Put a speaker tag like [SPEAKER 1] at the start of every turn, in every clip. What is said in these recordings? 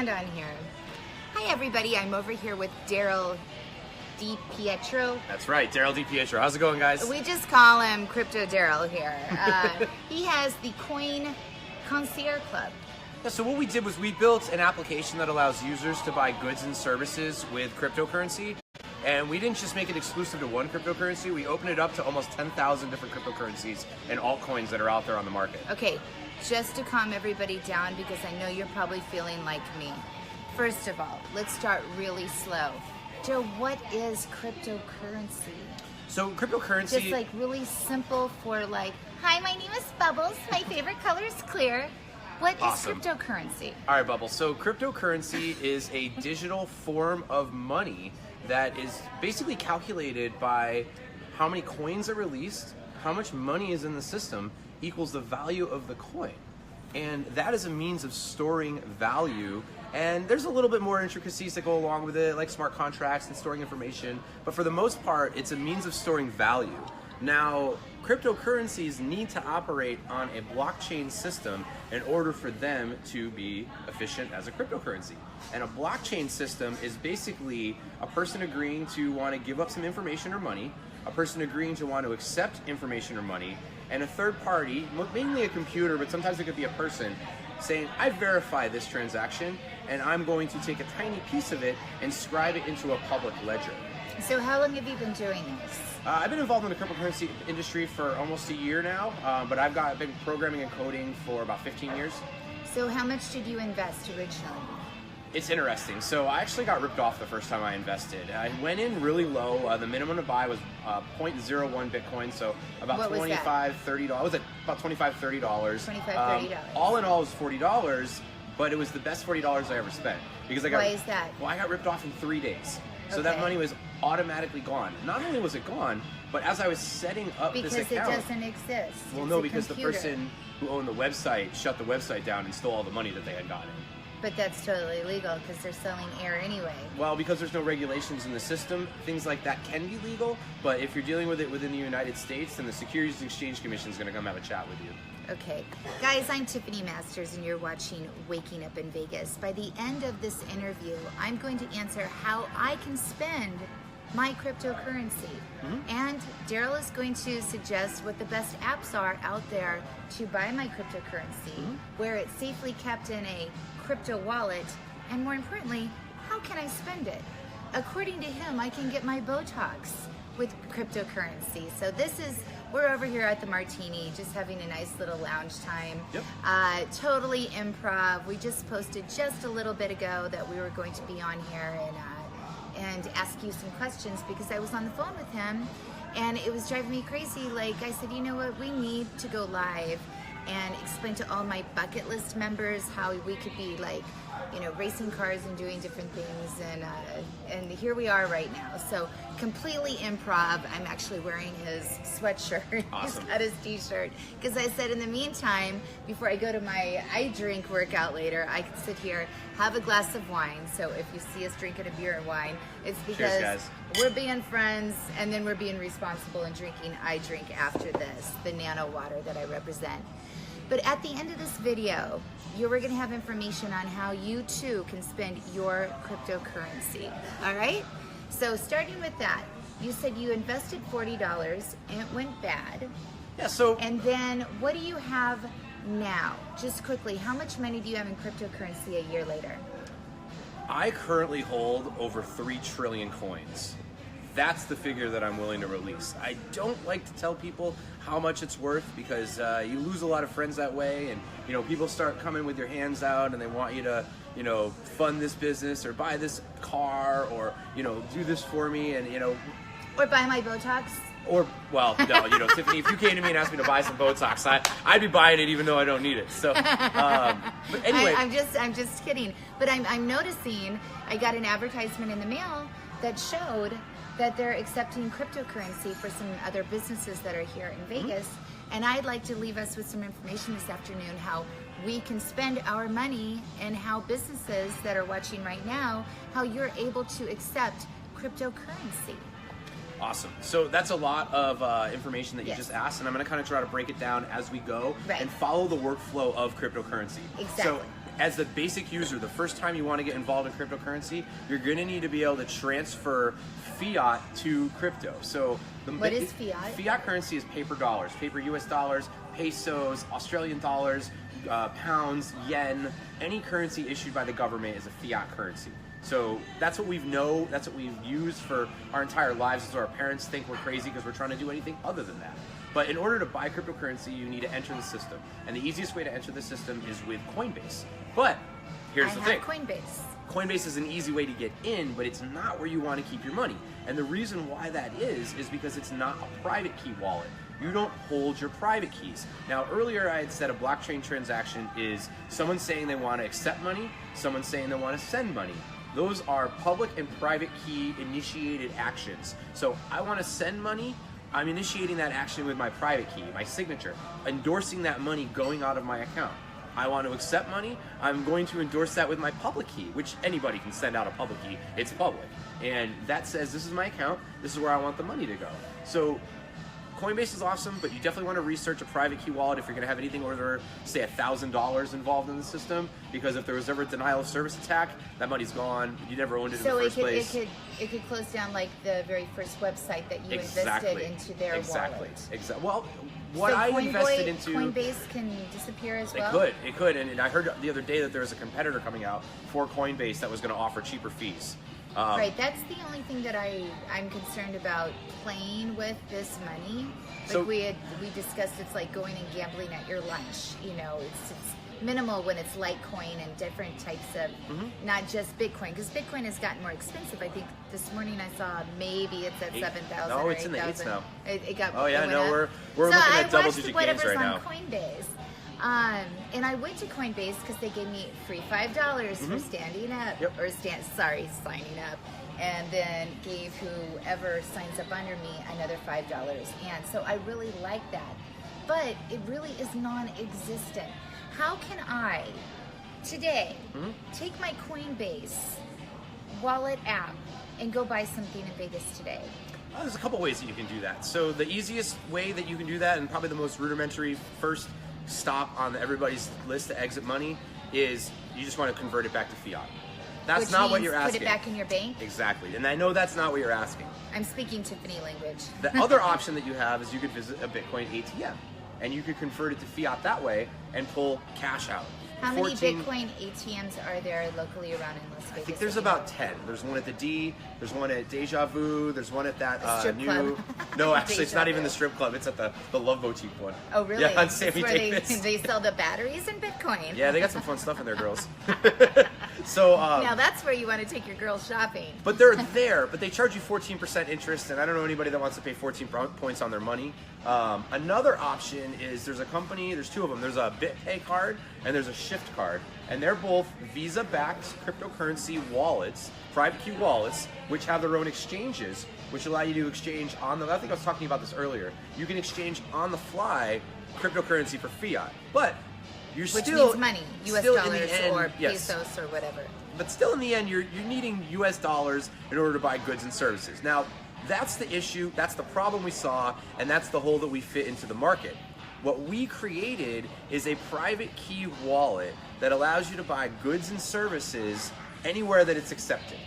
[SPEAKER 1] sound on here. Hi everybody, I'm over here with Darryll DiPietro.
[SPEAKER 2] That's right, Darryll DiPietro. How's it going, guys?
[SPEAKER 1] We just call him Crypto Darryll here. He has the Coincierge Club.
[SPEAKER 2] Yeah, so what we did was we built an application that allows users to buy goods and services with cryptocurrency. And we didn't just make it exclusive to one cryptocurrency, we opened it up to almost 10,000 different cryptocurrencies and altcoins that are out there on the market.
[SPEAKER 1] Okay, just to calm everybody down, because I know you're probably feeling like me. First of all, let's start really slow. Joe, what is cryptocurrency?
[SPEAKER 2] So cryptocurrency...
[SPEAKER 1] Just like really simple for like, hi, my name is Bubbles, my favorite color is clear. What is cryptocurrency?
[SPEAKER 2] All right, Bubbles. So cryptocurrency is a digital form of money that is basically calculated by how many coins are released, how much money is in the system, equals the value of the coin. And that is a means of storing value. And there's a little bit more intricacies that go along with it, like smart contracts and storing information. But for the most part, it's a means of storing value. Now, cryptocurrencies need to operate on a blockchain system in order for them to be efficient as a cryptocurrency. And a blockchain system is basically a person agreeing to want to give up some information or money, a person agreeing to want to accept information or money, and a third party, mainly a computer, but sometimes it could be a person, saying, I verify this transaction, and I'm going to take a tiny piece of it and scribe it into a public ledger.
[SPEAKER 1] So how long have you been doing this?
[SPEAKER 2] I've been involved in the cryptocurrency industry for almost a year now, but I've been programming and coding for about 15 years.
[SPEAKER 1] So how much did you invest originally?
[SPEAKER 2] It's interesting. So I actually got ripped off the first time I invested. I went in really low. The minimum to buy was 0.01 Bitcoin, so about $25, $30. I was at about $25, $30. $25, $30. All in all, it was $40, but it was the best $40 I ever spent. Because I got,
[SPEAKER 1] why is that?
[SPEAKER 2] Well, I got ripped off in 3 days. So that money was automatically gone. Not only was it gone, but as I was setting up this account...
[SPEAKER 1] Because it doesn't exist.
[SPEAKER 2] Well, no, because the person who owned the website shut the website down and stole all the money that they had gotten.
[SPEAKER 1] But that's totally illegal because they're selling air anyway.
[SPEAKER 2] Well, because there's no regulations in the system, things like that can be legal, but if you're dealing with it within the United States, then the Securities and Exchange Commission is going to come have a chat with you.
[SPEAKER 1] Okay. Guys, I'm Tiffany Masters and you're watching Waking Up in Vegas. By the end of this interview, I'm going to answer how I can spend my cryptocurrency. And Darryll is going to suggest what the best apps are out there to buy my cryptocurrency, where it's safely kept in a crypto wallet, and more importantly, how can I spend it? According to him, I can get my Botox with cryptocurrency. So we're over here at the Martini, just having a nice little lounge time.
[SPEAKER 2] Yep.
[SPEAKER 1] Totally improv. We just posted just a little bit ago that we were going to be on here and ask you some questions because I was on the phone with him and it was driving me crazy. Like I said, you know what, we need to go live and explain to all my bucket list members how we could be like, you know, racing cars and doing different things, and here we are right now. So completely improv. I'm actually wearing his sweatshirt.
[SPEAKER 2] Awesome.
[SPEAKER 1] He's got his t-shirt because I said in the meantime, before I go to my drink workout later, I can sit here, have a glass of wine. So if you see us drinking a beer and wine, it's because we're being friends and then we're being responsible and drinking. I drink after this, the nano water that I represent. But at the end of this video, you're going to have information on how you too can spend your cryptocurrency. All right? So starting with that, you said you invested $40 and it went bad.
[SPEAKER 2] Yeah, so...
[SPEAKER 1] And then what do you have now? Just quickly, how much money do you have in cryptocurrency a year later?
[SPEAKER 2] I currently hold over 3 trillion coins. That's the figure that I'm willing to release. I don't like to tell people how much it's worth because you lose a lot of friends that way, and you know, people start coming with your hands out and they want you to, you know, fund this business or buy this car or, you know, do this for me, and you know,
[SPEAKER 1] or buy my Botox.
[SPEAKER 2] Or, well, no, you know, Tiffany, if you came to me and asked me to buy some Botox, I'd be buying it even though I don't need it. So, but anyway,
[SPEAKER 1] I'm just kidding. But I'm noticing I got an advertisement in the mail that showed that they're accepting cryptocurrency for some other businesses that are here in Vegas. And I'd like to leave us with some information this afternoon, how we can spend our money and how businesses that are watching right now, how you're able to accept cryptocurrency.
[SPEAKER 2] Awesome. So that's a lot of information that you just asked, and I'm going to kind of try to break it down as we go and follow the workflow of cryptocurrency.
[SPEAKER 1] Exactly.
[SPEAKER 2] So as the basic user, the first time you want to get involved in cryptocurrency, you're going to need to be able to transfer fiat to crypto. So
[SPEAKER 1] what is fiat?
[SPEAKER 2] Fiat currency is paper dollars, paper US dollars, pesos, Australian dollars, pounds, yen. Any currency issued by the government is a fiat currency. So that's what we've used for our entire lives. So our parents think we're crazy because we're trying to do anything other than that. But in order to buy cryptocurrency, you need to enter the system. And the easiest way to enter the system is with Coinbase. But here's the thing.
[SPEAKER 1] Coinbase.
[SPEAKER 2] Coinbase is an easy way to get in, but it's not where you want to keep your money. And the reason why that is because it's not a private key wallet. You don't hold your private keys. Now, earlier I had said a blockchain transaction is someone saying they want to accept money, someone saying they want to send money. Those are public and private key initiated actions. So I want to send money, I'm initiating that action with my private key, my signature, endorsing that money going out of my account. I want to accept money, I'm going to endorse that with my public key, which anybody can send out a public key, it's public. And that says this is my account, this is where I want the money to go. So Coinbase is awesome, but you definitely want to research a private key wallet if you're going to have anything over, say, $1,000 involved in the system, because if there was ever a denial of service attack, that money's gone. You never owned it in the first place.
[SPEAKER 1] So it could close down like the very first website that you invested into their wallet.
[SPEAKER 2] Exactly. Well, what I invested into...
[SPEAKER 1] Coinbase can disappear as well?
[SPEAKER 2] It could. And I heard the other day that there was a competitor coming out for Coinbase that was going to offer cheaper fees.
[SPEAKER 1] Right, that's the only thing that I'm concerned about playing with this money. Like
[SPEAKER 2] so,
[SPEAKER 1] we discussed, it's like going and gambling at your lunch. You know, it's minimal when it's Litecoin and different types of, not just Bitcoin, because Bitcoin has gotten more expensive. I think this morning I saw maybe it's at 7,000.
[SPEAKER 2] No,
[SPEAKER 1] or
[SPEAKER 2] it's in the 8s now.
[SPEAKER 1] It got.
[SPEAKER 2] Oh yeah, no,
[SPEAKER 1] up.
[SPEAKER 2] we're looking at double-digit gains right now.
[SPEAKER 1] On Coinbase. And I went to Coinbase because they gave me free $5 for standing up, signing up, and then gave whoever signs up under me another $5. And so I really like that, but it really is non-existent. How can I today take my Coinbase wallet app and go buy something in Vegas today?
[SPEAKER 2] Well, there's a couple ways that you can do that. So the easiest way that you can do that, and probably the most rudimentary first stop on everybody's list to exit money, is you just want to convert it back to fiat. That's
[SPEAKER 1] Which
[SPEAKER 2] not what
[SPEAKER 1] means
[SPEAKER 2] you're asking.
[SPEAKER 1] Put it back in your bank?
[SPEAKER 2] Exactly. And I know that's not what you're asking.
[SPEAKER 1] I'm speaking Tiffany language.
[SPEAKER 2] The other option that you have is you could visit a Bitcoin ATM, and you could convert it to fiat that way and pull cash out.
[SPEAKER 1] How many Bitcoin ATMs are there locally around in Las Vegas?
[SPEAKER 2] I think there's about 10. There's one at the D, there's one at Deja Vu, there's one at that
[SPEAKER 1] strip club.
[SPEAKER 2] No, actually it's not even the strip club, it's at the Love Boutique one.
[SPEAKER 1] Oh really?
[SPEAKER 2] Yeah, on Sammy Davis.
[SPEAKER 1] They sell the batteries in Bitcoin.
[SPEAKER 2] Yeah, they got some fun stuff in there, girls. So
[SPEAKER 1] now that's where you want to take your girls shopping.
[SPEAKER 2] But they're there, but they charge you 14% interest, and I don't know anybody that wants to pay 14 points on their money. Another option is there's two of them. There's a BitPay card and there's a Shift card, and they're both Visa-backed cryptocurrency wallets, private key wallets, which have their own exchanges, which allow you to exchange on the. I think I was talking about this earlier. You can exchange on the fly cryptocurrency for fiat, but
[SPEAKER 1] which means money, U.S. dollars or
[SPEAKER 2] yes.
[SPEAKER 1] pesos or whatever.
[SPEAKER 2] But still, in the end, you're needing U.S. dollars in order to buy goods and services. Now, that's the issue, that's the problem we saw, and that's the hole that we fit into the market. What we created is a private key wallet that allows you to buy goods and services anywhere that it's accepted.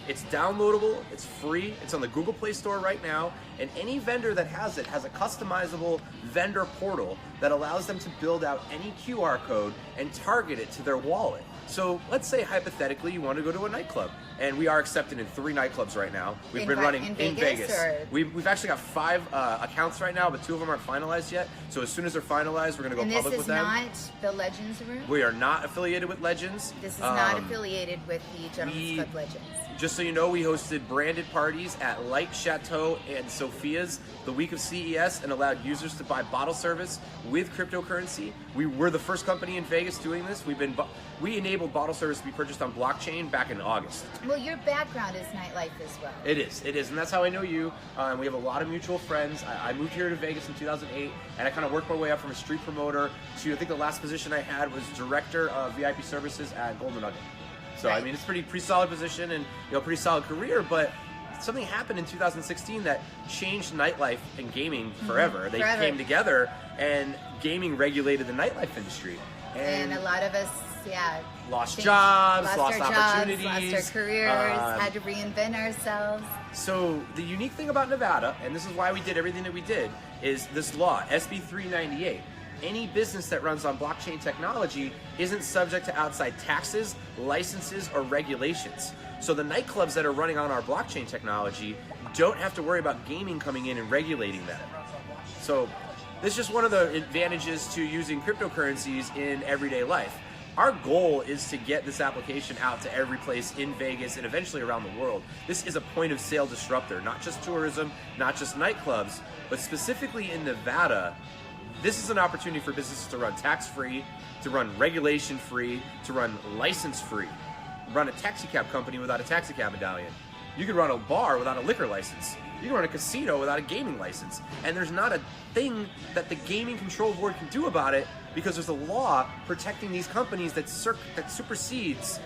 [SPEAKER 2] It's downloadable, it's free, it's on the Google Play Store right now, and any vendor that has it has a customizable vendor portal that allows them to build out any QR code and target it to their wallet. So let's say hypothetically you want to go to a nightclub, and we are accepted in 3 nightclubs right now. We've been running in Vegas. We've actually got 5 accounts right now, but 2 of them aren't finalized yet. So as soon as they're finalized, we're going to go public with them.
[SPEAKER 1] And this is not the Legends room?
[SPEAKER 2] We are not affiliated with Legends.
[SPEAKER 1] This is not affiliated with the Gentlemen's Club Legends.
[SPEAKER 2] Just so you know, we hosted branded parties at Light Chateau and Sophia's the week of CES and allowed users to buy bottle service with cryptocurrency. We were the first company in Vegas doing this. We enabled bottle service to be purchased on blockchain back in August.
[SPEAKER 1] Well, your background is nightlife as well.
[SPEAKER 2] It is, and that's how I know you. We have a lot of mutual friends. I moved here to Vegas in 2008, and I kind of worked my way up from a street promoter to, I think the last position I had was director of VIP services at Golden Nugget. So right. I mean, it's pretty solid position and pretty solid career, but something happened in 2016 that changed nightlife and gaming forever. They came together, and gaming regulated the nightlife industry.
[SPEAKER 1] And a lot of us,
[SPEAKER 2] lost jobs, lost
[SPEAKER 1] our
[SPEAKER 2] opportunities,
[SPEAKER 1] jobs, lost our careers, had to reinvent ourselves.
[SPEAKER 2] So the unique thing about Nevada, and this is why we did everything that we did, is this law, SB 398. Any business that runs on blockchain technology isn't subject to outside taxes, licenses, or regulations. So the nightclubs that are running on our blockchain technology don't have to worry about gaming coming in and regulating them. So this is just one of the advantages to using cryptocurrencies in everyday life. Our goal is to get this application out to every place in Vegas and eventually around the world. This is a point of sale disruptor, not just tourism, not just nightclubs, but specifically in Nevada. This is an opportunity for businesses to run tax-free, to run regulation-free, to run license-free. Run a taxi cab company without a taxi cab medallion. You could run a bar without a liquor license. You can run a casino without a gaming license. And there's not a thing that the Gaming Control Board can do about it because there's a law protecting these companies that supersedes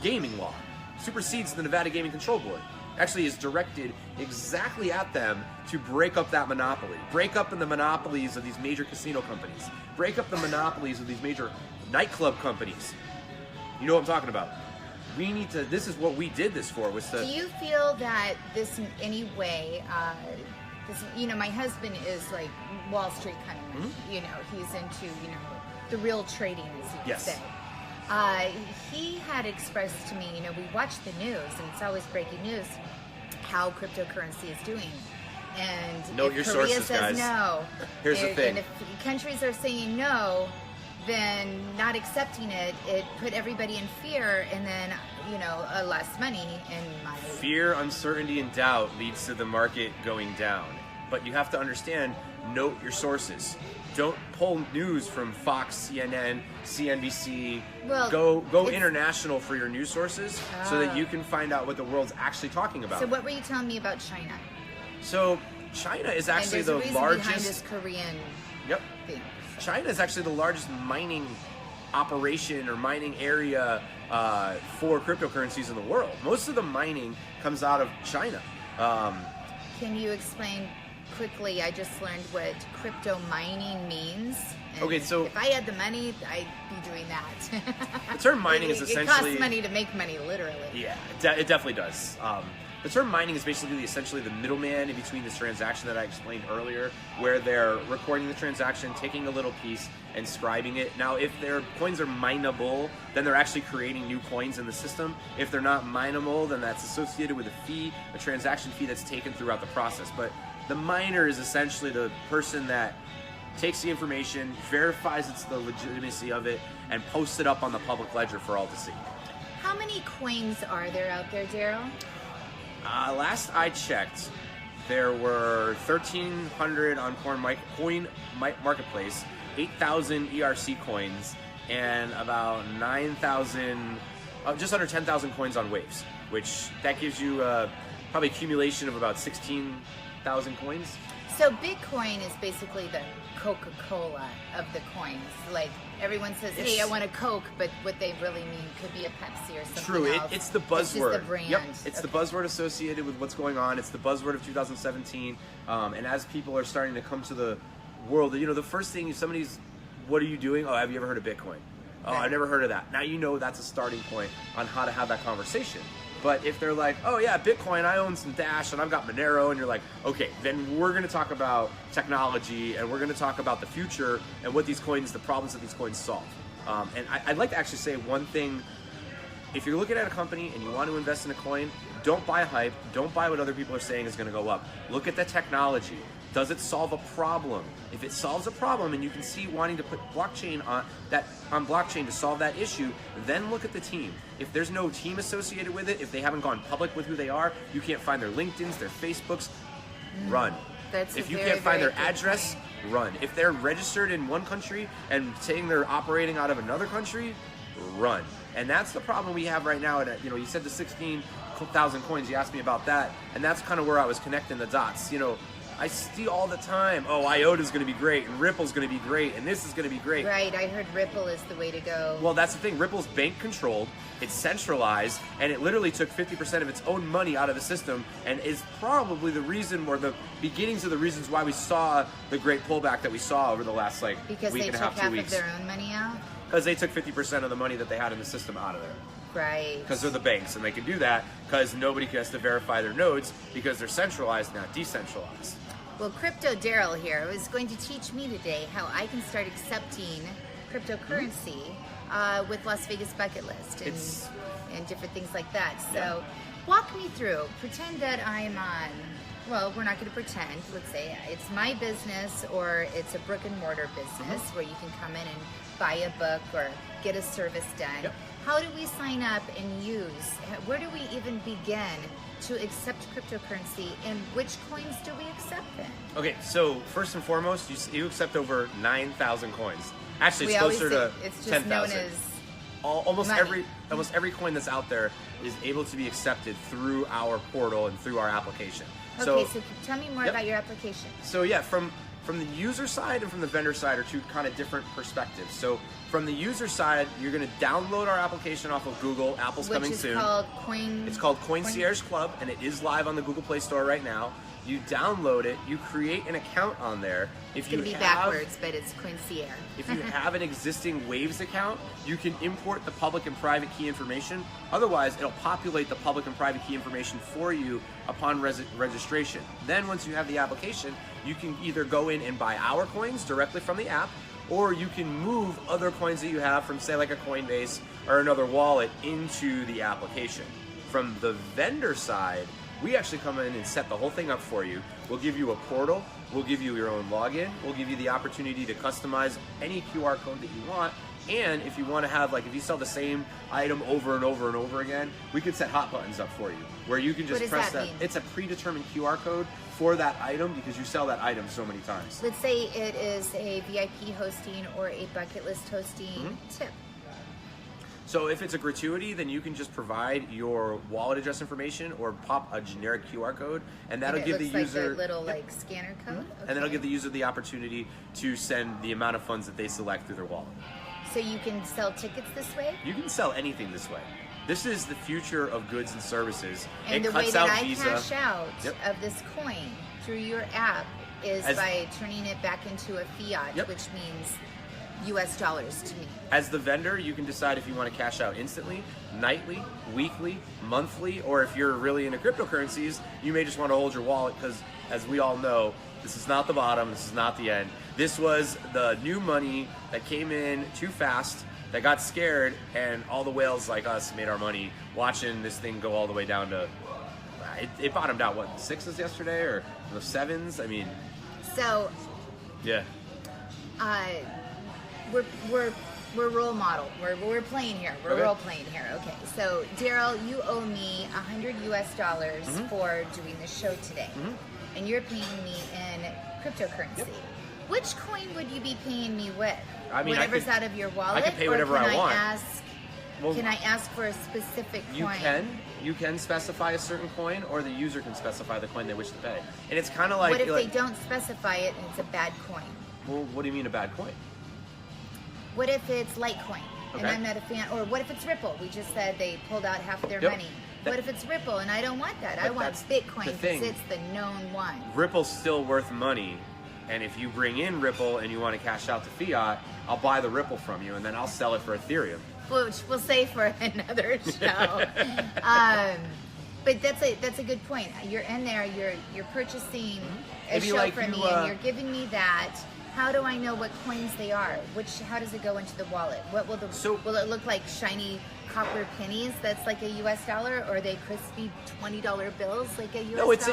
[SPEAKER 2] gaming law, supersedes the Nevada Gaming Control Board. Actually is directed exactly at them to break up that monopoly, break up in the monopolies of these major casino companies, break up the monopolies of these major nightclub companies. You know what I'm talking about. We need to, this is what we did this for, was to...
[SPEAKER 1] Do you feel that this in any way, my husband is like Wall Street kind of man, he's into, the real trading, as you could say. He had expressed to me, we watch the news, and it's always breaking news, how cryptocurrency is doing. And
[SPEAKER 2] know
[SPEAKER 1] if
[SPEAKER 2] your
[SPEAKER 1] Korea
[SPEAKER 2] sources,
[SPEAKER 1] says
[SPEAKER 2] guys.
[SPEAKER 1] no,
[SPEAKER 2] Here's the thing.
[SPEAKER 1] And if countries are saying no, then not accepting it put everybody in fear, and then, less money in my...
[SPEAKER 2] Fear, uncertainty, and doubt leads to the market going down. But you have to understand, note your sources. Don't pull news from Fox, CNN, CNBC.
[SPEAKER 1] Well,
[SPEAKER 2] go international for your news sources so that you can find out what the world's actually talking about.
[SPEAKER 1] So what were you telling me about China?
[SPEAKER 2] So China is actually
[SPEAKER 1] and
[SPEAKER 2] the
[SPEAKER 1] there's a reason
[SPEAKER 2] largest...
[SPEAKER 1] behind this Korean thing.
[SPEAKER 2] China is actually the largest mining operation or mining area for cryptocurrencies in the world. Most of the mining comes out of China.
[SPEAKER 1] Can you explain quickly? I just learned what crypto mining means.
[SPEAKER 2] Okay, so
[SPEAKER 1] if I had the money, I'd be doing that.
[SPEAKER 2] The term mining is essentially...
[SPEAKER 1] It costs money to make money, literally.
[SPEAKER 2] Yeah, it definitely does. The term mining is basically essentially the middleman in between this transaction that I explained earlier, where they're recording the transaction, taking a little piece, and scribing it. Now, if their coins are mineable, then they're actually creating new coins in the system. If they're not mineable, then that's associated with a fee, a transaction fee that's taken throughout the process. But the miner is essentially the person that takes the information, verifies it's the legitimacy of it, and posts it up on the public ledger for all to see.
[SPEAKER 1] How many coins are there out there, Darryll?
[SPEAKER 2] Last I checked, there were 1,300 on Coin Marketplace, 8,000 ERC coins, and about 9,000, just under 10,000 coins on Waves, which that gives you probably accumulation of about 16,000 coins.
[SPEAKER 1] So Bitcoin is basically the Coca-Cola of the coins. Like everyone says, hey, I want a Coke, but what they really mean could be a Pepsi or something
[SPEAKER 2] True,
[SPEAKER 1] else.
[SPEAKER 2] it's the buzzword.
[SPEAKER 1] It's just the brand.
[SPEAKER 2] Yep, it's the buzzword associated with what's going on. It's the buzzword of 2017. And as people are starting to come to the world, the first thing somebody's, what are you doing? Oh, have you ever heard of Bitcoin? Oh, I've never heard of that. Now that's a starting point on how to have that conversation. But if they're like, oh yeah, Bitcoin, I own some Dash and I've got Monero, and you're like, okay, then we're going to talk about technology and we're going to talk about the future and what these coins, the problems that these coins solve. And I'd like to actually say one thing. If you're looking at a company and you want to invest in a coin, don't buy hype. Don't buy what other people are saying is going to go up. Look at the technology. Does it solve a problem? If it solves a problem and you can see wanting to put blockchain on blockchain to solve that issue, then look at the team. If there's no team associated with it, if they haven't gone public with who they are, you can't find their LinkedIn's, their Facebooks, run. If you can't find their address, run. If they're registered in one country and saying they're operating out of another country, run. And that's the problem we have right now. You said the 16,000 coins. You asked me about that, and that's kind of where I was connecting the dots. I see all the time, oh, IOTA's going to be great, and Ripple's going to be great, and this is going to be great.
[SPEAKER 1] Right, I heard Ripple is the way to go.
[SPEAKER 2] Well, that's the thing. Ripple's bank controlled, it's centralized, and it literally took 50% of its own money out of the system, and is probably the reason, or the beginnings of the reasons why we saw the great pullback that we saw over the last week and a half, 2 weeks.
[SPEAKER 1] Because they took half of their own money out?
[SPEAKER 2] Because they took 50% of the money that they had in the system out of there.
[SPEAKER 1] Right.
[SPEAKER 2] Because they're the banks, and they can do that because nobody has to verify their nodes because they're centralized, not decentralized.
[SPEAKER 1] Well, Crypto Darryll here is going to teach me today how I can start accepting cryptocurrency with Las Vegas Bucket List and different things like that. So walk me through. Pretend that I'm on, well, we're not going to pretend. Let's say it's my business or it's a brick and mortar business where you can come in and buy a book or get a service done.
[SPEAKER 2] Yep.
[SPEAKER 1] How do we sign up and use? Where do we even begin to accept cryptocurrency, and which coins do we accept then?
[SPEAKER 2] Okay, so first and foremost, you accept over 9,000 coins. Actually, it's
[SPEAKER 1] We always
[SPEAKER 2] closer
[SPEAKER 1] say
[SPEAKER 2] to
[SPEAKER 1] it's just
[SPEAKER 2] 10,000.
[SPEAKER 1] known as
[SPEAKER 2] Almost
[SPEAKER 1] money.
[SPEAKER 2] every coin that's out there is able to be accepted through our portal and through our application.
[SPEAKER 1] Okay, so tell me more
[SPEAKER 2] Yep.
[SPEAKER 1] about your application.
[SPEAKER 2] So yeah, from the user side and from the vendor side are two kind of different perspectives. So from the user side, you're going to download our application off of Google. Apple's coming soon.
[SPEAKER 1] It's
[SPEAKER 2] Called Coincierge Club, and it is live on the Google Play Store right now. You download it, you create an account on there.
[SPEAKER 1] It's going to be backwards, but it's Coincierge.
[SPEAKER 2] If you have an existing Waves account, you can import the public and private key information. Otherwise, it'll populate the public and private key information for you upon registration. Then once you have the application, you can either go in and buy our coins directly from the app, or you can move other coins that you have from, say, like a Coinbase or another wallet into the application. From the vendor side, we actually come in and set the whole thing up for you. We'll give you a portal, we'll give you your own login, we'll give you the opportunity to customize any QR code that you want, and if you want to have, like, if you sell the same item over and over and over again, we could set hot buttons up for you, where you can just press that. It's a predetermined QR code for that item because you sell that item so many times.
[SPEAKER 1] Let's say it is a VIP hosting or a bucket list hosting tip.
[SPEAKER 2] So if it's a gratuity, then you can just provide your wallet address information or pop a generic QR code, and that'll give the user
[SPEAKER 1] like a little like scanner code. Okay.
[SPEAKER 2] And that'll give the user the opportunity to send the amount of funds that they select through their wallet.
[SPEAKER 1] So you can sell tickets this way?
[SPEAKER 2] You can sell anything this way. This is the future of goods and services.
[SPEAKER 1] And
[SPEAKER 2] it
[SPEAKER 1] the
[SPEAKER 2] cuts
[SPEAKER 1] way that
[SPEAKER 2] out
[SPEAKER 1] I
[SPEAKER 2] Visa.
[SPEAKER 1] cash out of this coin through your app is by turning it back into a fiat, which means US dollars to me.
[SPEAKER 2] As the vendor, you can decide if you want to cash out instantly, nightly, weekly, monthly, or if you're really into cryptocurrencies, you may just want to hold your wallet because, as we all know, this is not the bottom, this is not the end. This was the new money that came in too fast, that got scared, and all the whales like us made our money watching this thing go all the way down to, it bottomed out, what, 6s yesterday, or the 7s? I mean...
[SPEAKER 1] So...
[SPEAKER 2] Yeah.
[SPEAKER 1] We're role model. We're playing here. We're role playing here. Okay. So Darryll, you owe me $100 US for doing the show today, and you're paying me in cryptocurrency. Yep. Which coin would you be paying me with?
[SPEAKER 2] I mean,
[SPEAKER 1] whatever's out of your wallet.
[SPEAKER 2] I can pay whatever I want.
[SPEAKER 1] Can I ask for a specific coin?
[SPEAKER 2] You can specify a certain coin, or the user can specify the coin they wish to pay. And it's kind of like...
[SPEAKER 1] What if they don't specify it and it's a bad coin?
[SPEAKER 2] Well, what do you mean a bad coin?
[SPEAKER 1] What if it's Litecoin and I'm not a fan? Or what if it's Ripple? We just said they pulled out half their money. What if it's Ripple and I don't want that? I want Bitcoin because it's the known one.
[SPEAKER 2] Ripple's still worth money. And if you bring in Ripple and you want to cash out to fiat, I'll buy the Ripple from you and then I'll sell it for Ethereum.
[SPEAKER 1] Which we'll say for another show. But that's a good point. You're in there, you're purchasing a show from me and you're giving me that. How do I know what coins they are? How does it go into the wallet? What will will it look like shiny copper pennies that's like a US dollar, or are they crispy $20 bills like a US dollar?
[SPEAKER 2] No, it's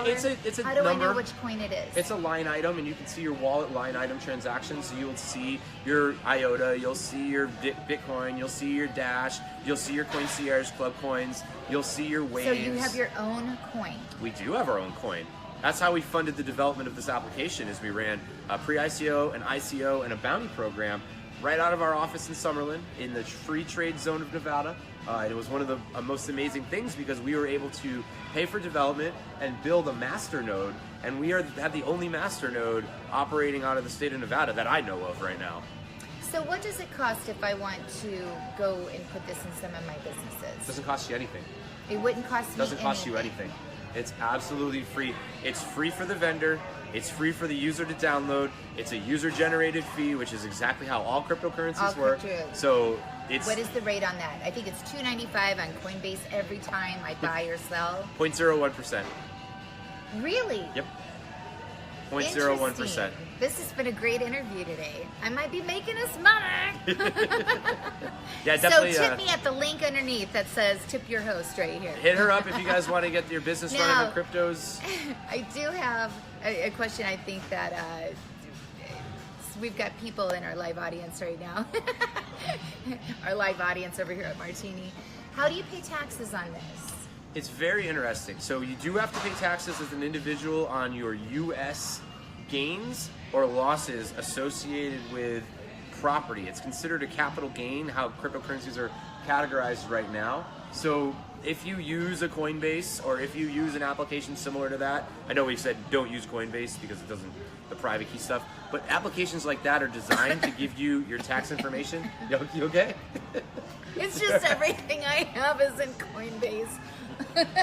[SPEAKER 2] a
[SPEAKER 1] How do
[SPEAKER 2] number.
[SPEAKER 1] I know which coin it is?
[SPEAKER 2] It's a line item, and you can see your wallet line item transactions. So you'll see your IOTA, you'll see your Bitcoin, you'll see your Dash, you'll see your Coincierge Club coins, you'll see your Waves.
[SPEAKER 1] So you have your own coin.
[SPEAKER 2] We do have our own coin. That's how we funded the development of this application, is we ran a pre-ICO, an ICO, and a bounty program right out of our office in Summerlin in the free trade zone of Nevada. It was one of the most amazing things because we were able to pay for development and build a master node, and we have the only master node operating out of the state of Nevada that I know of right now.
[SPEAKER 1] So what does it cost if I want to go and put this in some of my businesses?
[SPEAKER 2] It doesn't cost you anything.
[SPEAKER 1] It wouldn't cost me anything.
[SPEAKER 2] It doesn't cost you anything. It's absolutely free. It's free for the vendor. It's free for the user to download. It's a user-generated fee, which is exactly how all cryptocurrencies work. So it's...
[SPEAKER 1] What is the rate on that? I think it's $2.95 on Coinbase every time I buy or sell.
[SPEAKER 2] 0.01%.
[SPEAKER 1] Really?
[SPEAKER 2] Yep. 0.01%.
[SPEAKER 1] This has been a great interview today. I might be making us money.
[SPEAKER 2] Yeah, definitely.
[SPEAKER 1] So tip me at the link underneath that says tip your host right here.
[SPEAKER 2] Hit her up if you guys want to get your business running on cryptos.
[SPEAKER 1] I do have a question. I think that we've got people in our live audience right now. Our live audience over here at Martini. How do you pay taxes on this?
[SPEAKER 2] It's very interesting. So you do have to pay taxes as an individual on your U.S. gains or losses associated with property. It's considered a capital gain, how cryptocurrencies are categorized right now. So if you use a Coinbase or if you use an application similar to that, I know we said don't use Coinbase because it doesn't, the private key stuff, but applications like that are designed to give you your tax information. You okay?
[SPEAKER 1] It's just everything I have is in Coinbase.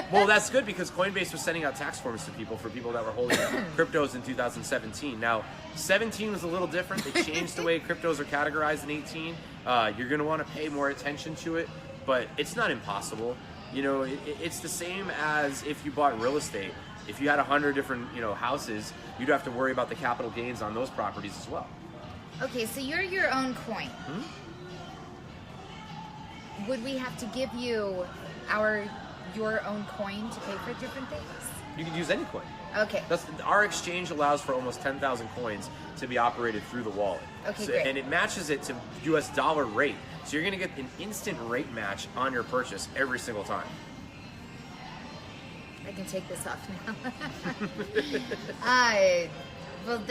[SPEAKER 2] Well, that's good because Coinbase was sending out tax forms to people for people that were holding cryptos in 2017. Now, 17 was a little different. They changed the way cryptos are categorized in 18. You're going to want to pay more attention to it, but it's not impossible. You know, it's the same as if you bought real estate. If you had 100 different, houses, you'd have to worry about the capital gains on those properties as well.
[SPEAKER 1] Okay, so you're your own coin. Would we have to give you your own coin to pay for different things?
[SPEAKER 2] You can use any coin.
[SPEAKER 1] Okay.
[SPEAKER 2] Our exchange allows for almost 10,000 coins to be operated through the wallet.
[SPEAKER 1] Okay, great.
[SPEAKER 2] And it matches it to US dollar rate. So you're going to get an instant rate match on your purchase every single time.
[SPEAKER 1] I can take this off now. Well,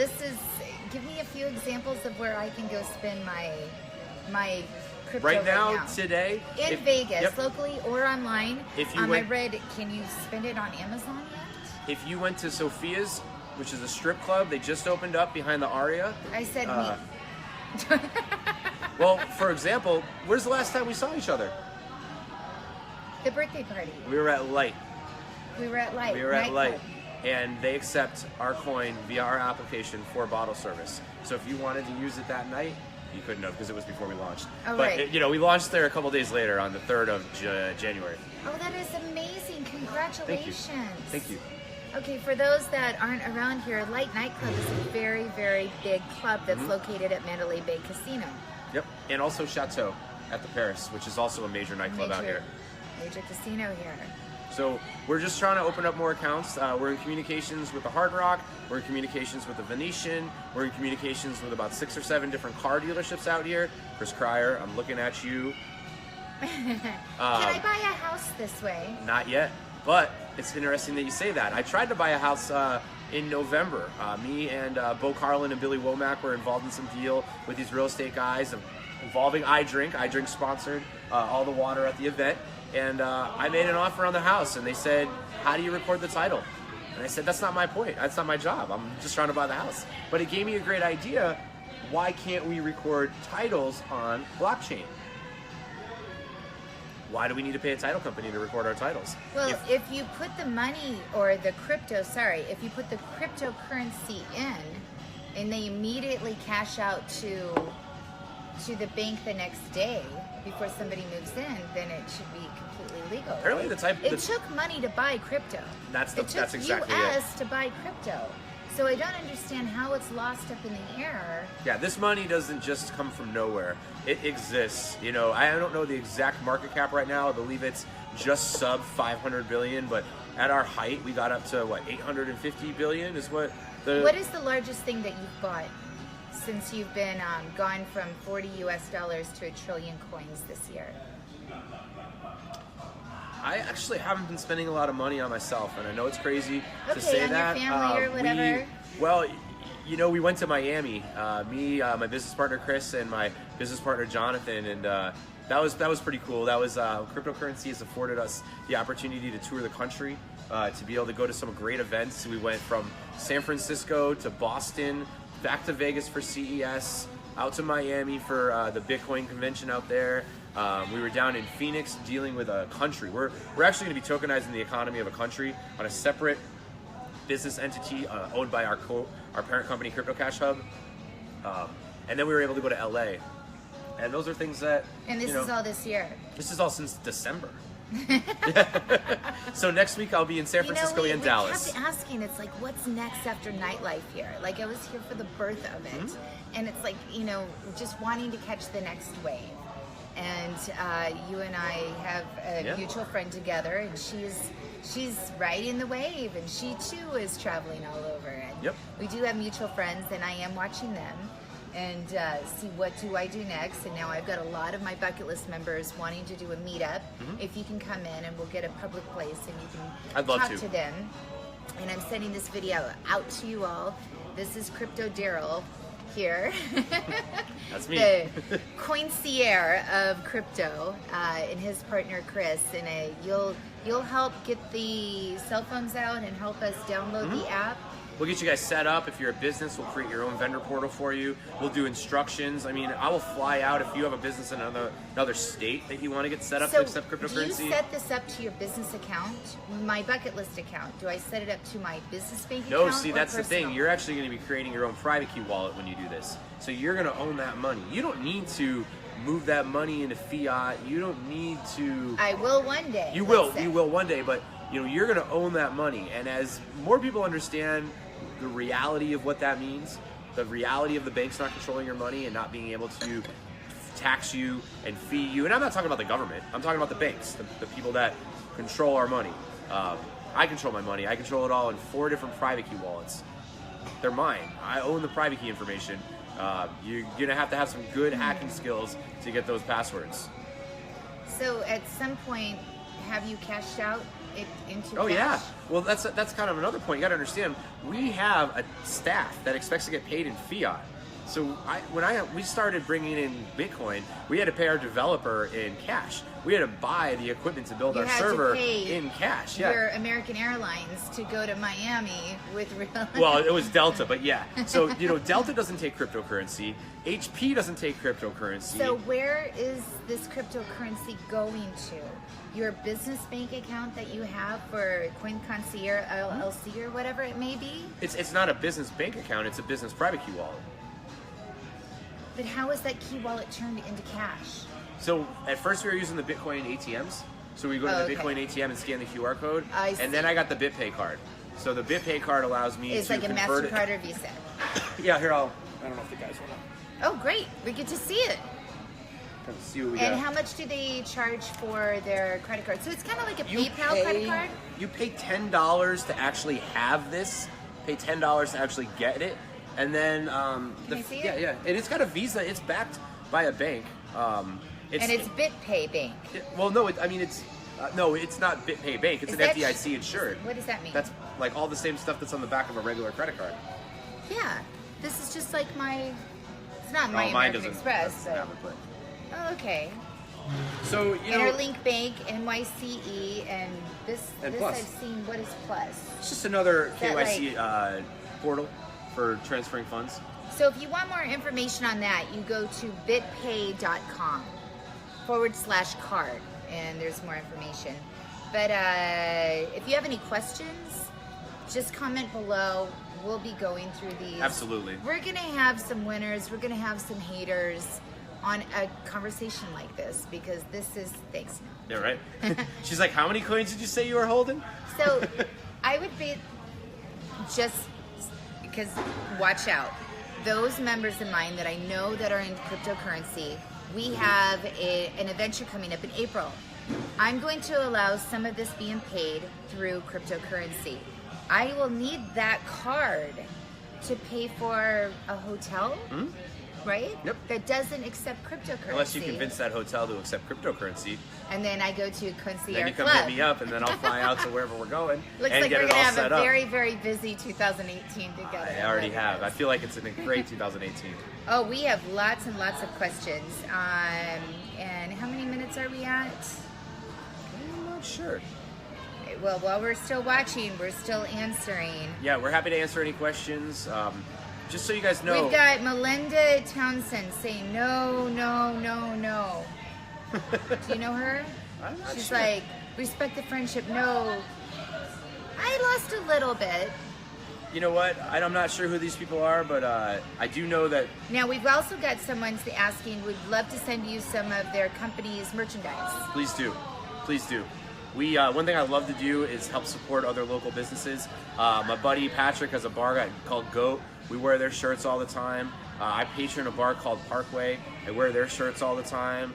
[SPEAKER 1] give me a few examples of where I can go spend my crypto
[SPEAKER 2] right now. Today
[SPEAKER 1] in Vegas, locally or online.
[SPEAKER 2] If you
[SPEAKER 1] I read, can you spend it on Amazon yet?
[SPEAKER 2] If you went to Sophia's, which is a strip club, they just opened up behind the Aria.
[SPEAKER 1] I said me.
[SPEAKER 2] Well, for example, where's the last time we saw each other?
[SPEAKER 1] The birthday party.
[SPEAKER 2] We were at Light.
[SPEAKER 1] We were at Light.
[SPEAKER 2] And they accept our coin via our application for bottle service. So if you wanted to use it that night, you couldn't have because it was before we launched.
[SPEAKER 1] Oh,
[SPEAKER 2] but
[SPEAKER 1] right.
[SPEAKER 2] We launched there a couple days later on the 3rd of January.
[SPEAKER 1] Oh, that is amazing! Congratulations.
[SPEAKER 2] Thank you.
[SPEAKER 1] Okay, for those that aren't around here, Light Nightclub is a very, very big club that's located at Mandalay Bay Casino.
[SPEAKER 2] Yep, and also Chateau at the Paris, which is also a major nightclub out here.
[SPEAKER 1] Major casino here.
[SPEAKER 2] So we're just trying to open up more accounts. We're in communications with the Hard Rock. We're in communications with the Venetian. We're in communications with about 6 or 7 different car dealerships out here. Chris Cryer, I'm looking at you.
[SPEAKER 1] Can I buy a house this way?
[SPEAKER 2] Not yet, but it's interesting that you say that. I tried to buy a house in November. Me and Bo Carlin and Billy Womack were involved in some deal with these real estate guys involving iDrink. iDrink sponsored all the water at the event. And I made an offer on the house, and they said, how do you record the title? And I said, that's not my point. That's not my job. I'm just trying to buy the house. But it gave me a great idea. Why can't we record titles on blockchain? Why do we need to pay a title company to record our titles?
[SPEAKER 1] Well, if you put the money or if you put the cryptocurrency in and they immediately cash out to the bank the next day before somebody moves in, then it should be completely legal.
[SPEAKER 2] Apparently
[SPEAKER 1] right? It took money to buy crypto.
[SPEAKER 2] That's exactly
[SPEAKER 1] US to buy crypto. So I don't understand how it's lost up in the air.
[SPEAKER 2] Yeah, this money doesn't just come from nowhere. It exists. I don't know the exact market cap right now. I believe it's just sub 500 billion, but at our height, we got up to 850 billion is what the...
[SPEAKER 1] What is the largest thing that you've bought since you've been gone from $40 US to $1 trillion coins this year?
[SPEAKER 2] I actually haven't been spending a lot of money on myself, and I know it's crazy to say
[SPEAKER 1] on
[SPEAKER 2] that.
[SPEAKER 1] Your family or whatever.
[SPEAKER 2] We went to Miami. Me, my business partner Chris, and my business partner Jonathan, and that was pretty cool. That was cryptocurrency has afforded us the opportunity to tour the country, to be able to go to some great events. We went from San Francisco to Boston, back to Vegas for CES, out to Miami for the Bitcoin convention out there. We were down in Phoenix dealing with a country. We're actually going to be tokenizing the economy of a country on a separate business entity owned by our parent company, Crypto Cash Hub. And then we were able to go to LA. And those are things that...
[SPEAKER 1] And this is all this year.
[SPEAKER 2] This is all since December. So next week I'll be in San Francisco and Dallas.
[SPEAKER 1] We kept asking, it's like, what's next after nightlife here? Like, I was here for the birth of it, and it's like, just wanting to catch the next wave. And you and I have a mutual friend together, and she's riding the wave, and she too is traveling all over. And we do have mutual friends, and I am watching them. And see what do I do next. And now I've got a lot of my bucket list members wanting to do a meetup. If you can come in and we'll get a public place and you can talk to them. And I'm sending this video out to you all. This is Crypto Darryll here.
[SPEAKER 2] That's me.
[SPEAKER 1] The Coincierge of crypto, and his partner Chris. And you'll help get the cell phones out and help us download the app.
[SPEAKER 2] We'll get you guys set up. If you're a business, we'll create your own vendor portal for you. We'll do instructions. I mean, I will fly out if you have a business in another state that you want to get set up to accept cryptocurrency.
[SPEAKER 1] Do you set this up to your business account? My bucket list account. Do I set it up to my business bank account?
[SPEAKER 2] No, see, that's the thing. You're actually going to be creating your own private key wallet when you do this. So you're going to own that money. You don't need to move that money into fiat. You don't need to...
[SPEAKER 1] I will one day.
[SPEAKER 2] You will one day, but you're going to own that money. And as more people understand the reality of what that means, the reality of the banks not controlling your money and not being able to tax you and fee you. And I'm not talking about the government. I'm talking about the banks, the people that control our money. I control my money. I control it all in 4 different private key wallets. They're mine. I own the private key information. You're going to have some good hacking skills to get those passwords.
[SPEAKER 1] So at some point, have you cashed out it into cash?
[SPEAKER 2] Yeah. Well, that's kind of another point. You got to understand, we have a staff that expects to get paid in fiat. So when we started bringing in Bitcoin, we had to pay our developer in cash. We had to buy the equipment to build our server in cash. Yeah.
[SPEAKER 1] Your American Airlines to go to Miami with real.
[SPEAKER 2] Well, it was Delta, but yeah. So Delta doesn't take cryptocurrency. HP doesn't take cryptocurrency.
[SPEAKER 1] So where is this cryptocurrency going to? Your business bank account that you have for Coincierge LLC or whatever it may be?
[SPEAKER 2] It's not a business bank account. It's a business private key wallet.
[SPEAKER 1] But how is that key wallet turned into cash?
[SPEAKER 2] So at first we were using the Bitcoin ATMs. So we go to the Bitcoin ATM and scan the QR code. And then I got the BitPay card. So the BitPay card allows me
[SPEAKER 1] to convert it. It's like a MasterCard or Visa.
[SPEAKER 2] Yeah, here I don't know if the guys want to.
[SPEAKER 1] Oh, great. We get to see it.
[SPEAKER 2] See what we got.
[SPEAKER 1] And how much do they charge for their credit card? So it's kind of like a PayPal credit card?
[SPEAKER 2] You pay $10 to actually have this. Pay $10 to actually get it. And then
[SPEAKER 1] Can I see it?
[SPEAKER 2] Yeah. And it's got a Visa. It's backed by a bank.
[SPEAKER 1] And it's BitPay Bank.
[SPEAKER 2] It's not BitPay Bank. It's an FDIC insured.
[SPEAKER 1] What does that mean?
[SPEAKER 2] That's like all the same stuff that's on the back of a regular credit card.
[SPEAKER 1] Yeah. This is just like it's not my American Express. But, okay.
[SPEAKER 2] So,
[SPEAKER 1] Interlink Bank, NYCE, and this I've seen. What is Plus?
[SPEAKER 2] It's just another KYC portal for transferring funds.
[SPEAKER 1] So if you want more information on that, you go to bitpay.com/card, and there's more information. But if you have any questions, just comment below. We'll be going through these.
[SPEAKER 2] Absolutely.
[SPEAKER 1] We're going to have some winners. We're going to have some haters on a conversation like this, because this is... Thanks.
[SPEAKER 2] Yeah, right? She's like, how many coins did you say you were holding?
[SPEAKER 1] So I would be just... Because watch out. Those members of mine that I know that are in cryptocurrency, we have an adventure coming up in April. I'm going to allow some of this being paid through cryptocurrency. I will need that card to pay for a hotel, right?
[SPEAKER 2] Yep.
[SPEAKER 1] That doesn't accept cryptocurrency.
[SPEAKER 2] Unless you convince that hotel to accept cryptocurrency.
[SPEAKER 1] And then I go to Coincierge
[SPEAKER 2] Then you come hit me up, and then I'll fly out to wherever we're going.
[SPEAKER 1] Looks
[SPEAKER 2] and
[SPEAKER 1] like
[SPEAKER 2] get
[SPEAKER 1] we're
[SPEAKER 2] it
[SPEAKER 1] going to
[SPEAKER 2] all
[SPEAKER 1] have
[SPEAKER 2] set
[SPEAKER 1] a
[SPEAKER 2] up.
[SPEAKER 1] very, very busy 2018 together.
[SPEAKER 2] I already have. I feel like it's a great 2018.
[SPEAKER 1] Oh, we have lots and lots of questions. And how many minutes are we at?
[SPEAKER 2] I'm not sure.
[SPEAKER 1] Well, while we're still watching, we're still answering.
[SPEAKER 2] Yeah, we're happy to answer any questions. Just so you guys know.
[SPEAKER 1] We've got Melinda Townsend saying no. Do you know her?
[SPEAKER 2] I'm not
[SPEAKER 1] She's
[SPEAKER 2] sure.
[SPEAKER 1] like, respect the friendship. No, I lost a little bit.
[SPEAKER 2] You know what? I'm not sure who these people are, but I do know that.
[SPEAKER 1] Now, we've also got someone asking, would love to send you some of their company's merchandise.
[SPEAKER 2] Please do. Please do. We one thing I love to do is help support other local businesses. My buddy Patrick has a bar called Goat. We wear their shirts all the time. I patron a bar called Parkway. I wear their shirts all the time.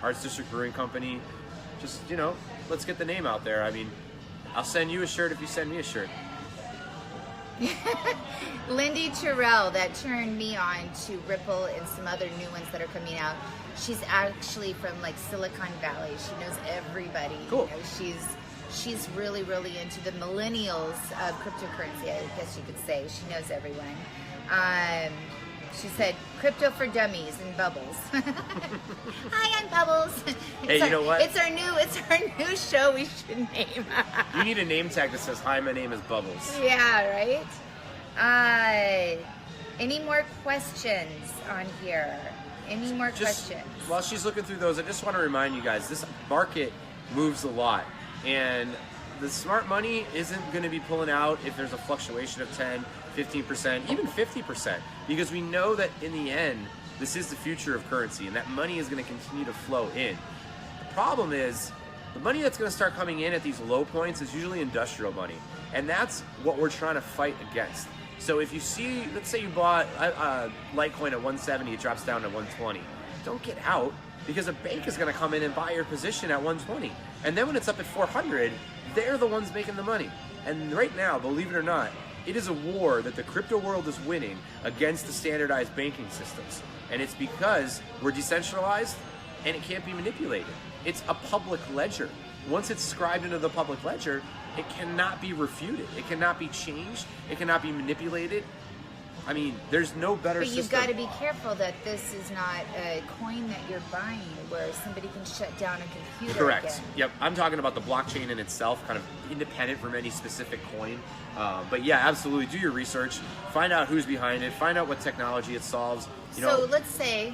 [SPEAKER 2] Arts District Brewing Company. Just, let's get the name out there. I mean, I'll send you a shirt if you send me a shirt.
[SPEAKER 1] Lindy Terrell, that turned me on to Ripple and some other new ones that are coming out. She's actually from like Silicon Valley. She knows everybody.
[SPEAKER 2] Cool.
[SPEAKER 1] She's really, really into the millennials of cryptocurrency, I guess you could say. She knows everyone. She said, crypto for dummies and Bubbles. Hi, I'm Bubbles.
[SPEAKER 2] Hey, you know what?
[SPEAKER 1] It's our new show we should name.
[SPEAKER 2] You need a name tag that says, "Hi, my name is Bubbles."
[SPEAKER 1] Yeah, right? Any more questions on here? Any more questions?
[SPEAKER 2] While she's looking through those, I just want to remind you guys, this market moves a lot. And the smart money isn't going to be pulling out if there's a fluctuation of 10, 15%, even 50%. Because we know that in the end, this is the future of currency, and that money is going to continue to flow in. The problem is, the money that's going to start coming in at these low points is usually industrial money. And that's what we're trying to fight against. So if you see, let's say you bought Litecoin at 170, it drops down to 120. Don't get out, because a bank is going to come in and buy your position at 120. And then when it's up at 400, they're the ones making the money. And right now, believe it or not, it is a war that the crypto world is winning against the standardized banking systems. And it's because we're decentralized and it can't be manipulated. It's a public ledger. Once it's scribed into the public ledger, it cannot be refuted. It cannot be changed. It cannot be manipulated. I mean, there's no better system.
[SPEAKER 1] But you've got to be careful that this is not a coin that you're buying where somebody can shut down a computer.
[SPEAKER 2] Correct.
[SPEAKER 1] Again.
[SPEAKER 2] Yep. I'm talking about the blockchain in itself, kind of independent from any specific coin. But yeah, absolutely. Do your research. Find out who's behind it. Find out what technology it solves.
[SPEAKER 1] So let's say,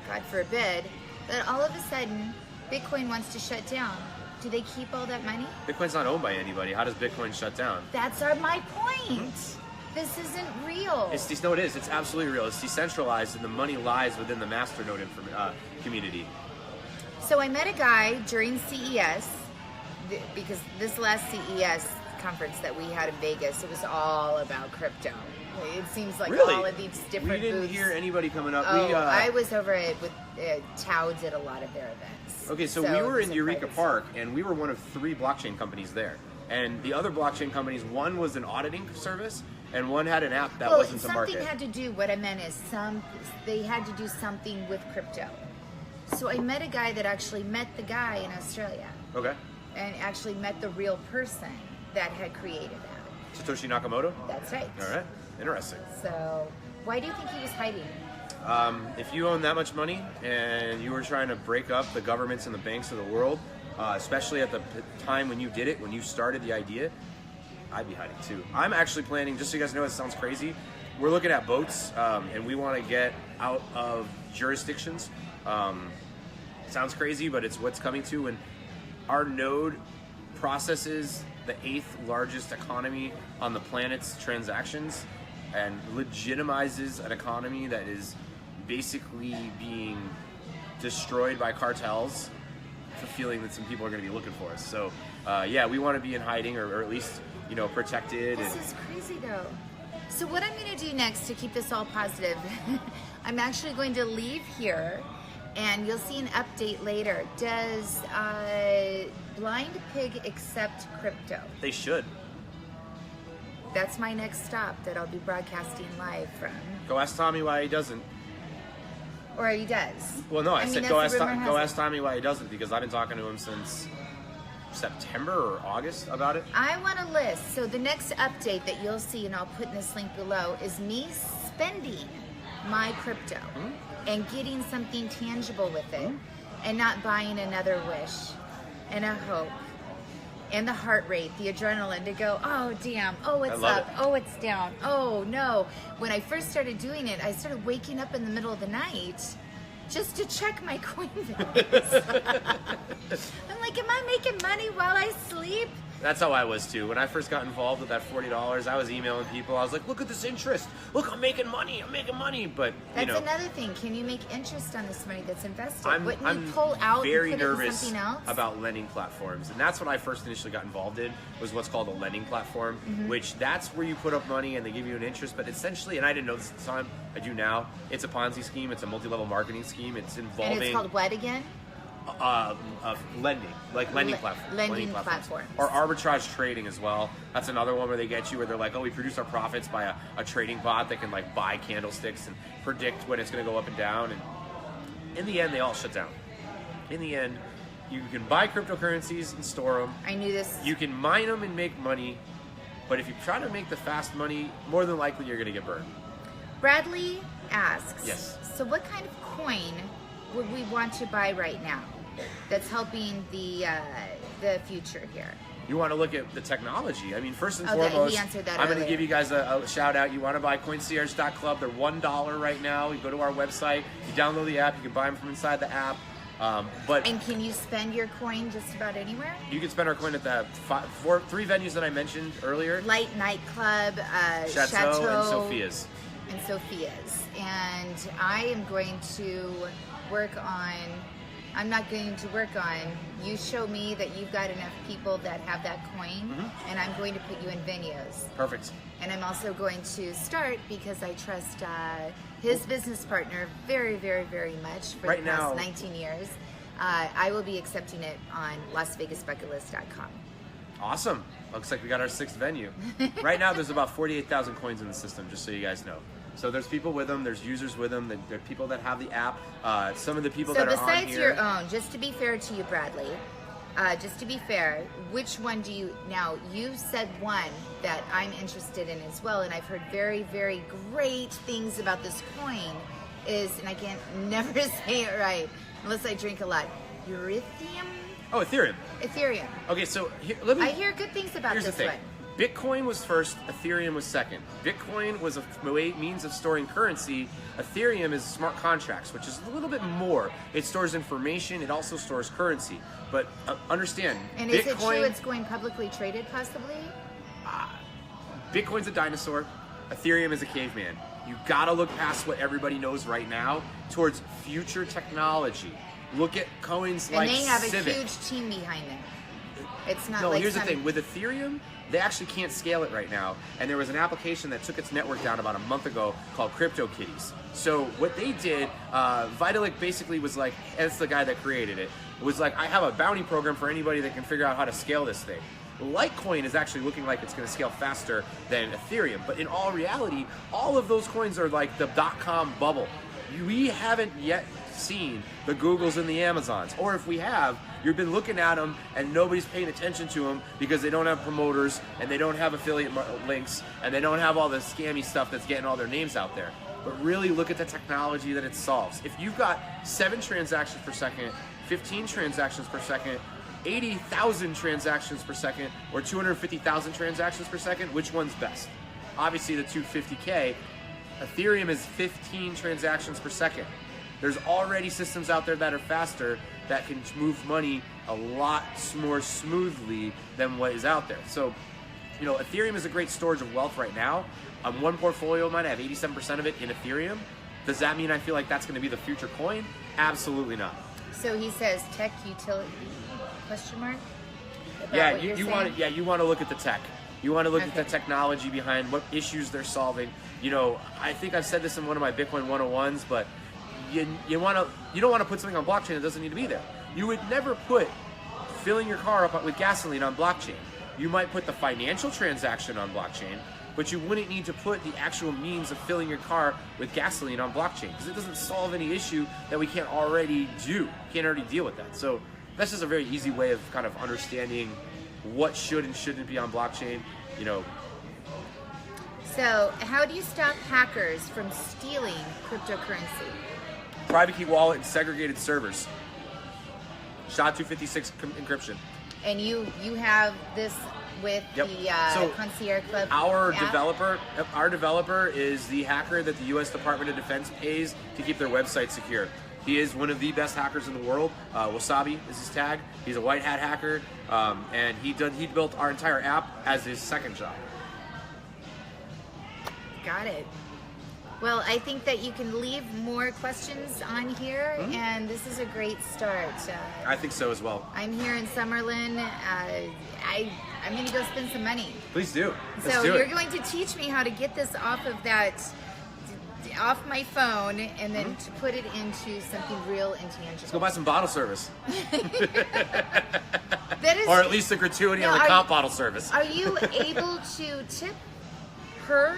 [SPEAKER 1] God forbid, that all of a sudden Bitcoin wants to shut down. Do they keep all that money?
[SPEAKER 2] Bitcoin's not owned by anybody. How does Bitcoin shut down?
[SPEAKER 1] That's my point. This isn't real.
[SPEAKER 2] No, it is. It's absolutely real. It's decentralized, and the money lies within the masternode community.
[SPEAKER 1] So I met a guy during CES, because this last CES conference that we had in Vegas, it was all about crypto. It seems like
[SPEAKER 2] Really?
[SPEAKER 1] all of these different
[SPEAKER 2] We didn't
[SPEAKER 1] booths.
[SPEAKER 2] hear anybody coming up.
[SPEAKER 1] Oh, I was over it with Tao did a lot of their events.
[SPEAKER 2] Okay, so we
[SPEAKER 1] it
[SPEAKER 2] were
[SPEAKER 1] was
[SPEAKER 2] in
[SPEAKER 1] a
[SPEAKER 2] Eureka
[SPEAKER 1] private
[SPEAKER 2] Park, and we were one of 3 blockchain companies there. And the other blockchain companies, one was an auditing service, and one had an app that wasn't to market.
[SPEAKER 1] Something had to do, what I meant is they had to do something with crypto. So I met a guy that actually met the guy in Australia.
[SPEAKER 2] Okay.
[SPEAKER 1] And actually met the real person that had created that.
[SPEAKER 2] Satoshi Nakamoto?
[SPEAKER 1] That's right.
[SPEAKER 2] All right. Interesting.
[SPEAKER 1] So why do you think he was hiding?
[SPEAKER 2] If you own that much money and you were trying to break up the governments and the banks of the world, especially at the time when you did it, when you started the idea, I'd be hiding too. I'm actually planning, just so you guys know, it sounds crazy, we're looking at boats, and we want to get out of jurisdictions. Sounds crazy, but it's what's coming to. And our node processes the 8th largest economy on the planet's transactions and legitimizes an economy that is basically being destroyed by cartels. It's a feeling that some people are going to be looking for us. So, yeah, we want to be in hiding, or at least, protected.
[SPEAKER 1] This is crazy, though. So what I'm going to do next to keep this all positive, I'm actually going to leave here, and you'll see an update later. Does Blind Pig accept crypto?
[SPEAKER 2] They should.
[SPEAKER 1] That's my next stop that I'll be broadcasting live from.
[SPEAKER 2] Go ask Tommy why he doesn't.
[SPEAKER 1] Or he does.
[SPEAKER 2] Well, no, I said
[SPEAKER 1] that's
[SPEAKER 2] go
[SPEAKER 1] the rumor has
[SPEAKER 2] ask
[SPEAKER 1] it.
[SPEAKER 2] Tommy why he doesn't, because I've been talking to him since September or August about it.
[SPEAKER 1] I want a list. So the next update that you'll see, and I'll put in this link below, is me spending my crypto and getting something tangible with it, and not buying another wish and a hope and the heart rate, the adrenaline to go, oh damn, oh it's
[SPEAKER 2] love
[SPEAKER 1] up,
[SPEAKER 2] it.
[SPEAKER 1] oh it's down, oh no. When I first started doing it, I started waking up in the middle of the night just to check my Coinbase. I'm like, am I making money while I sleep?
[SPEAKER 2] That's how I was too. When I first got involved with that $40, I was emailing people. I was like, look at this interest. Look, I'm making money. But,
[SPEAKER 1] that's another thing. Can you make interest on this money that's invested? Wouldn't
[SPEAKER 2] I'm
[SPEAKER 1] you pull out
[SPEAKER 2] very
[SPEAKER 1] and put
[SPEAKER 2] nervous
[SPEAKER 1] it in something else?
[SPEAKER 2] about lending platforms. And that's what I first initially got involved in, was what's called a lending platform, which that's where you put up money and they give you an interest. But essentially, and I didn't know this at the time, I do now, it's a Ponzi scheme. It's a multi-level marketing scheme. It's involving...
[SPEAKER 1] And it's called what again?
[SPEAKER 2] Lending, like lending platform.
[SPEAKER 1] Lending platforms.
[SPEAKER 2] Or arbitrage trading as well. That's another one where they get you where they're like, oh, we produce our profits by a trading bot that can like buy candlesticks and predict when it's going to go up and down. And in the end, they all shut down. In the end, you can buy cryptocurrencies and store them.
[SPEAKER 1] I knew this.
[SPEAKER 2] You can mine them and make money. But if you try to make the fast money, more than likely you're going to get burned.
[SPEAKER 1] Bradley asks,
[SPEAKER 2] yes.
[SPEAKER 1] So what kind of coin would we want to buy right now that's helping the future here?
[SPEAKER 2] You want to look at the technology. I mean, first and
[SPEAKER 1] Okay,
[SPEAKER 2] foremost,
[SPEAKER 1] he answered that
[SPEAKER 2] I'm going to
[SPEAKER 1] earlier.
[SPEAKER 2] give you guys a shout out. You want to buy Coincierge.club. They're $1 right now. You go to our website. You download the app. You can buy them from inside the app.
[SPEAKER 1] And can you spend your coin just about anywhere?
[SPEAKER 2] You can spend our coin at the three venues that I mentioned earlier.
[SPEAKER 1] Light Nightclub,
[SPEAKER 2] Chateau, and Sophia's.
[SPEAKER 1] And I am going to work on... I'm not going to work on, you show me that you've got enough people that have that coin, and I'm going to put you in venues.
[SPEAKER 2] Perfect.
[SPEAKER 1] And I'm also going to start, because I trust his business partner very, very, very much for the past 19 years. I will be accepting it on LasVegasBucketList.com.
[SPEAKER 2] Awesome. Looks like we got our 6th venue. Right now, there's about 48,000 coins in the system, just so you guys know. So there's people with them, there's users with them, there are people that have the app, some of the people that are on here.
[SPEAKER 1] So besides your own, just to be fair to you, Bradley, just to be fair, which one do you, now you said one that I'm interested in as well, and I've heard very, very great things about this coin, and I can never say it right, unless I drink a lot, Ethereum?
[SPEAKER 2] Oh, Ethereum.
[SPEAKER 1] Ethereum.
[SPEAKER 2] Okay, so
[SPEAKER 1] I hear good things about this one.
[SPEAKER 2] Bitcoin was first, Ethereum was second. Bitcoin was a means of storing currency. Ethereum is smart contracts, which is a little bit more. It stores information, it also stores currency. But understand,
[SPEAKER 1] and
[SPEAKER 2] Bitcoin...
[SPEAKER 1] is it true it's going publicly traded, possibly?
[SPEAKER 2] Bitcoin's a dinosaur, Ethereum is a caveman. You gotta look past what everybody knows right now towards future technology. Look at coins like Civic.
[SPEAKER 1] And they have a huge team behind them. It's not
[SPEAKER 2] no,
[SPEAKER 1] like
[SPEAKER 2] here's the thing. With Ethereum, they actually can't scale it right now. And there was an application that took its network down about a month ago called CryptoKitties. So what they did, Vitalik basically was like, as the guy that created it, was like, I have a bounty program for anybody that can figure out how to scale this thing. Litecoin is actually looking like it's going to scale faster than Ethereum. But in all reality, all of those coins are like the .com bubble. We haven't yet seen the Googles and the Amazons, or if we have, you've been looking at them and nobody's paying attention to them because they don't have promoters and they don't have affiliate links and they don't have all the scammy stuff that's getting all their names out there. But really look at the technology that it solves. If you've got 7 transactions per second, 15 transactions per second, 80,000 transactions per second, or 250,000 transactions per second, which one's best? Obviously the 250K. Ethereum is 15 transactions per second. There's already systems out there that are faster that can move money a lot more smoothly than what is out there. So, Ethereum is a great storage of wealth right now. On one portfolio of mine, I have 87% of it in Ethereum. Does that mean I feel like that's going to be the future coin? Absolutely not.
[SPEAKER 1] So he says tech utility, question mark?
[SPEAKER 2] Yeah, you want to look at the tech. You want to look at the technology behind what issues they're solving. I think I've said this in one of my Bitcoin 101s, but you don't want to put something on blockchain that doesn't need to be there. You would never put filling your car up with gasoline on blockchain. You might put the financial transaction on blockchain, but you wouldn't need to put the actual means of filling your car with gasoline on blockchain because it doesn't solve any issue that we can't already do. Can't already deal with that. So that's just a very easy way of kind of understanding what should and shouldn't be on blockchain.
[SPEAKER 1] So how do you stop hackers from stealing cryptocurrency?
[SPEAKER 2] Private key wallet and segregated servers. SHA-256 encryption.
[SPEAKER 1] And you have this with the Coincierge Club
[SPEAKER 2] Our
[SPEAKER 1] app?
[SPEAKER 2] developer is the hacker that the U.S. Department of Defense pays to keep their website secure. He is one of the best hackers in the world. Wasabi is his tag. He's a white hat hacker, and he built our entire app as his second job.
[SPEAKER 1] Got it. Well, I think that you can leave more questions on here, and this is a great start.
[SPEAKER 2] I think so as well.
[SPEAKER 1] I'm here in Summerlin. I'm going to go spend some money.
[SPEAKER 2] Please do.
[SPEAKER 1] So you're going to teach me how to get this off my phone, and then to put it into something real and tangible.
[SPEAKER 2] Let's go buy some bottle service.
[SPEAKER 1] That is,
[SPEAKER 2] or at least a gratuity on the comp bottle service.
[SPEAKER 1] Are you able to tip her?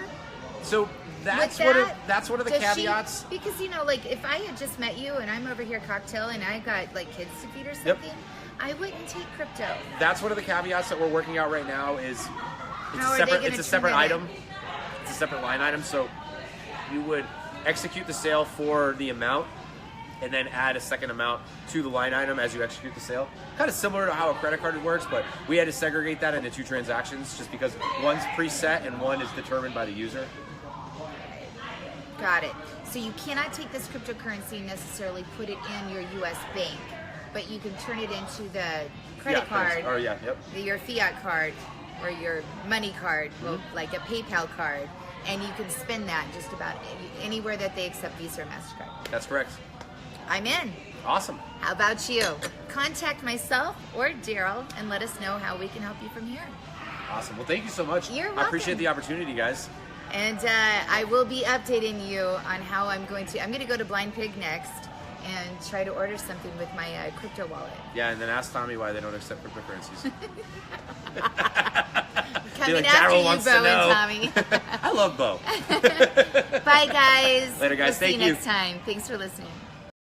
[SPEAKER 2] So that's one of the caveats.
[SPEAKER 1] Because like if I had just met you and I'm over here cocktail and I got like kids to feed or something, I wouldn't take crypto.
[SPEAKER 2] That's one of the caveats that we're working out right now. It's a separate item. It's a separate line item. So you would execute the sale for the amount and then add a second amount to the line item as you execute the sale. Kind of similar to how a credit card works, but we had to segregate that into two transactions just because one's preset and one is determined by the user.
[SPEAKER 1] Got it. So you cannot take this cryptocurrency and necessarily put it in your U.S. bank, but you can turn it into the credit card,
[SPEAKER 2] or
[SPEAKER 1] your fiat card, or your money card, like a PayPal card, and you can spend that just about anywhere that they accept Visa or MasterCard.
[SPEAKER 2] That's correct.
[SPEAKER 1] I'm in.
[SPEAKER 2] Awesome.
[SPEAKER 1] How about you? Contact myself or Darryll and let us know how we can help you from here.
[SPEAKER 2] Awesome. Well, thank you so much.
[SPEAKER 1] You're welcome.
[SPEAKER 2] I appreciate the opportunity, guys.
[SPEAKER 1] And I will be updating you on how I'm going to go to Blind Pig next and try to order something with my crypto wallet.
[SPEAKER 2] Yeah, and then ask Tommy why they don't accept cryptocurrencies.
[SPEAKER 1] Coming after you, Bo and Tommy.
[SPEAKER 2] I love Bo.
[SPEAKER 1] Bye, guys.
[SPEAKER 2] Later, guys.
[SPEAKER 1] We'll
[SPEAKER 2] Thank
[SPEAKER 1] see you next time. Thanks for listening.